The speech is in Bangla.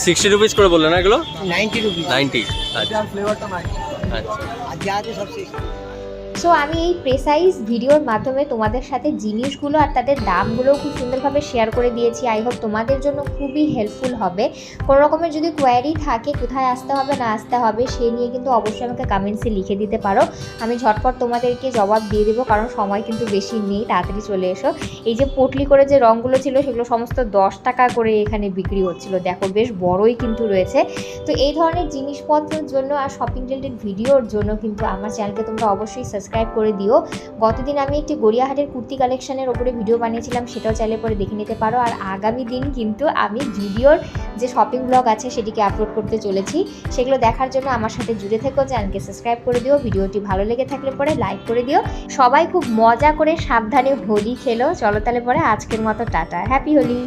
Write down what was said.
60 রুপিস করে বললেন না এগুলো? 90 রুপিস 90। আচ্ছা ফ্লেভারটা নাই আচ্ছা। আর যা আছে সব 60। সো আমি এই প্রেসাইজ ভিডিওর মাধ্যমে তোমাদের সাথে জিনিসগুলো আর তাদের দামগুলো খুব সুন্দরভাবে শেয়ার করে দিয়েছি। আই হোপ তোমাদের জন্য খুবই হেল্পফুল হবে। কোনো রকমের যদি কোয়ারি থাকে কোথায় আসতে হবে না আসতে হবে সে নিয়ে কিন্তু অবশ্যই আমাকে কমেন্টসে লিখে দিতে পারো, আমি ঝটপট তোমাদেরকে জবাব দিয়ে দেবো, কারণ সময় কিন্তু বেশি নেই, তাড়াতাড়ি চলে এসো। এই যে পটলি করে যে রঙগুলো ছিল সেগুলো সমস্ত 10 টাকা করে এখানে বিক্রি হচ্ছিল, দেখো বেশ বড়ই কিন্তু রয়েছে। তো এই ধরনের জিনিসপত্রের জন্য আর শপিং রিলেটেড ভিডিওর জন্য কিন্তু আমার চ্যানেলকে তোমরা অবশ্যই সাবস্ক্রাইব করে দিও। গতদিন আমি একটি গড়িয়াহাটের কুর্তি কালেকশনের ওপরে ভিডিও বানিয়েছিলাম, সেটাও চাইলে পরে দেখে নিতে পারো। আর আগামী দিন কিন্তু আমি জুডিওর যে শপিং ব্লগ আছে সেটিকে আপলোড করতে চলেছি, সেগুলো দেখার জন্য আমার সাথে জুড়ে থেকো, চ্যানেলকে সাবস্ক্রাইব করে দিও। ভিডিওটি ভালো লেগে থাকলে পরে লাইক করে দিও। সবাই খুব মজা করে সাবধানে হোলি খেলো। চলো তাহলে পরে আজকের মতো টাটা, হ্যাপি হোলি।